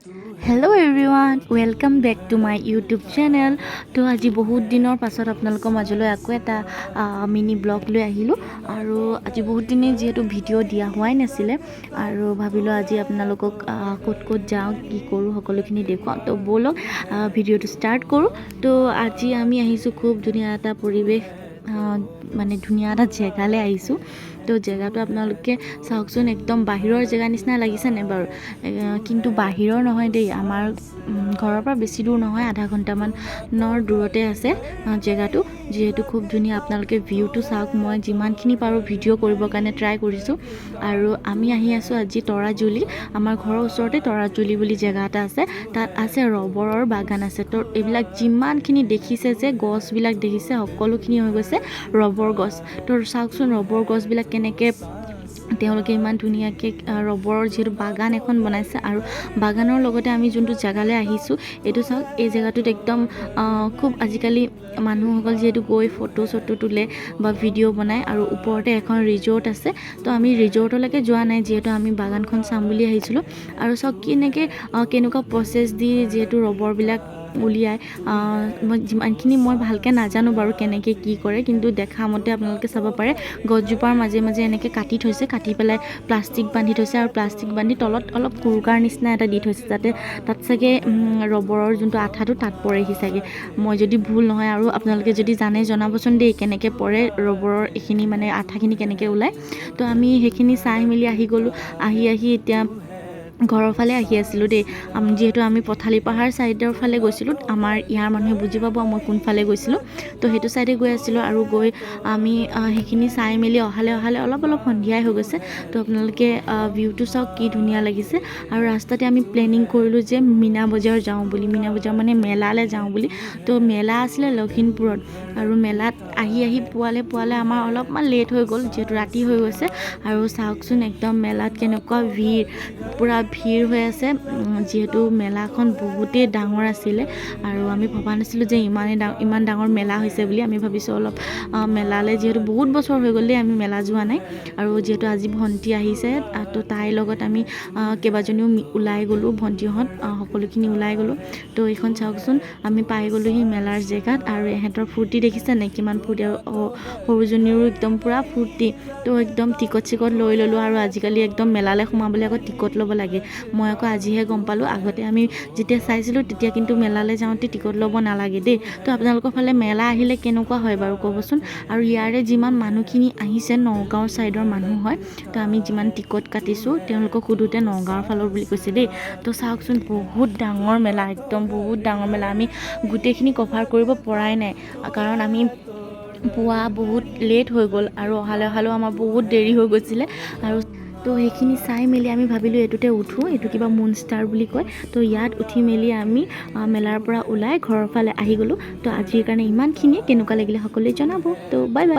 Hello' everyone, welcome back to my YouTube channel. তো আজি বহুত দিনৰ পাছত আপোনালোকৰ মাজলৈ আকৌ এটা মিনি ব্লগ লৈ আহিলোঁ। আৰু আজি বহুত দিনেই যিহেতু ভিডিঅ' দিয়া হোৱাই নাছিলে আৰু ভাবিলোঁ আজি আপোনালোকক ক'ত ক'ত যাওঁ, কি কৰোঁ সকলোখিনি দেখুৱাওঁ। তো ব'লক ভিডিঅ'টো ষ্টাৰ্ট কৰোঁ। তো আজি আমি আহিছোঁ খুব ধুনীয়া এটা পৰিৱেশ, মানে ধুনীয়া এটা জেগালৈ আহিছোঁ। তো জেগাটো আপোনালোকে চাওকচোন, একদম বাহিৰৰ জেগা নিচিনা লাগিছেনে বাৰু? কিন্তু বাহিৰৰ নহয় দেই, আমাৰ ঘৰৰ পৰা বেছি দূৰ নহয়, আধা ঘণ্টামানৰ দূৰতে আছে জেগাটো। যিহেতু খুব ধুনীয়া, আপোনালোকে ভিউটো চাওক। মই যিমানখিনি পাৰোঁ ভিডিঅ' কৰিবৰ কাৰণে ট্ৰাই কৰিছোঁ। আৰু আমি আহি আছোঁ আজি তৰাজুলি। আমাৰ ঘৰৰ ওচৰতে তৰাজুলি বুলি জেগা এটা আছে, তাত আছে ৰবৰৰ বাগান আছে। তো এইবিলাক যিমানখিনি দেখিছে যে গছবিলাক দেখিছে, সকলোখিনি হৈ গৈছে ৰবৰ গছ। তো চাওকচোন ৰবৰ গছবিলাক কেনেকৈ তেওঁলোকে ইমান ধুনীয়াকৈ ৰবৰৰ যিহেতু বাগান এখন বনাইছে। আৰু বাগানৰ লগতে আমি যোনটো জেগালৈ আহিছোঁ, এইটো চাওক, এই জেগাটোত একদম খুব আজিকালি মানুহসকল যিহেতু গৈ ফটো চটো তোলে বা ভিডিঅ' বনায়। আৰু ওপৰতে এখন ৰিজৰ্ট আছে। তো আমি ৰিজৰ্টলৈকে যোৱা নাই, যিহেতু আমি বাগানখন চাম বুলি আহিছিলোঁ। আৰু চাওক কেনেকুৱা প্ৰচেছ দি যিহেতু ৰবৰবিলাক উলিয়াই। যিমানখিনি মই ভালকৈ নাজানো বাৰু কেনেকৈ কি কৰে, কিন্তু দেখা মতে আপোনালোকে চাব পাৰে গছজোপাৰ মাজে মাজে এনেকৈ কাটি থৈছে, কাটি পেলাই প্লাষ্টিক বান্ধি থৈছে। আৰু প্লাষ্টিক বান্ধি তলত অলপ কুৰুকাৰ নিচিনা এটা দি থৈছে, যাতে তাত চাগে ৰবৰৰ যোনটো আঠাটো তাত পৰেহি চাগে, মই যদি ভুল নহয়। আৰু আপোনালোকে যদি জানে জনাবচোন দেই, কেনেকৈ পৰে ৰবৰৰ এইখিনি, মানে আঠাখিনি কেনেকৈ ওলায়। তো আমি সেইখিনি চাই মেলি আহি গ'লোঁ। আহি এতিয়া ঘৰৰ ফালে আহি আছিলোঁ দেই। যিহেতু আমি পথালি পাহাৰ ছাইডৰ ফালে গৈছিলোঁ, আমাৰ ইয়াৰ মানুহে বুজি পাব মই কোনফালে গৈছিলোঁ। তো সেইটো ছাইডে গৈ আছিলোঁ। আৰু গৈ আমি সেইখিনি চাই মেলি অহালে অলপ সন্ধিয়াই হৈ গৈছে। তো আপোনালোকে ভিউটো চাওক, কি ধুনীয়া লাগিছে। আৰু ৰাস্তাতে আমি প্লেনিং কৰিলোঁ যে মীনা বজাৰ যাওঁ বুলি, মীনা বজাৰ মানে মেলালৈ যাওঁ বুলি। তো মেলা আছিলে লখিমপুৰত, আৰু মেলাত আহি পোৱালে আমাৰ অলপমান লেট হৈ গ'ল, যিহেতু ৰাতি হৈ গৈছে। আৰু চাওকচোন একদম মেলাত কেনেকুৱা পূৰা ভিৰ হৈ আছে। যিহেতু মেলাখন বহুতেই ডাঙৰ আছিলে, আৰু আমি ভবা নাছিলোঁ যে ইমান ডাঙৰ মেলা হৈছে বুলি। আমি ভাবিছোঁ অলপ মেলালৈ, যিহেতু বহুত বছৰ হৈ গ'ল দেই আমি মেলা যোৱা নাই। আৰু যিহেতু আজি ভণ্টি আহিছে, তো তাইৰ লগত আমি কেইবাজনীও ওলাই গ'লোঁ, ভণ্টিহঁত সকলোখিনি ওলাই গ'লোঁ। তো এইখন চাওকচোন, আমি পাই গ'লোহি মেলাৰ জেগাত। আৰু এহেঁতৰ ফূৰ্তি দেখিছে নে, কিমান ফূৰ্তি। আৰু সৰুজনীৰো একদম পূৰা ফূৰ্তি। তো একদম টিকট লৈ ল'লোঁ। আৰু আজিকালি একদম মেলালৈ সোমাবলৈ আকৌ টিকট ল'ব লাগে। মই আকৌ আজিহে গম পালোঁ। আগতে আমি যেতিয়া চাইছিলোঁ তেতিয়া কিন্তু মেলালৈ যাওঁতে টিকট ল'ব নালাগে দেই। তো আপোনালোকৰ ফালে মেলা আহিলে কেনেকুৱা হয় বাৰু ক'বচোন। আৰু ইয়াৰে যিমান মানুহখিনি আহিছে নগাঁৱৰ ছাইডৰ মানুহ হয়। তো আমি যিমান টিকট কাটিছোঁ, তেওঁলোকক সোধোতে নগাঁৱৰ ফালৰ বুলি কৈছে দেই। তো চাওকচোন, বহুত ডাঙৰ মেলা, একদম বহুত ডাঙৰ মেলা। আমি গোটেইখিনি কভাৰ কৰিব পৰাই নাই, কাৰণ আমি পুৱা বহুত লেট হৈ গ'ল। আৰু অহালেও আমাৰ বহুত দেৰি হৈ গৈছিলে। আৰু তো সেইখিনি চাই মেলি আমি ভাবিলোঁ এইটোতে উঠোঁ, এইটো কিবা মুন ষ্টাৰ বুলি কয়। তো ইয়াত উঠি মেলি আমি মেলাৰ পৰা ওলাই ঘৰৰ ফালে আহি গ'লোঁ। তো আজিৰ কাৰণে ইমানখিনিয়ে। কেনেকুৱা লাগিলে সকলোৱে জনাব। তো বাই বাই।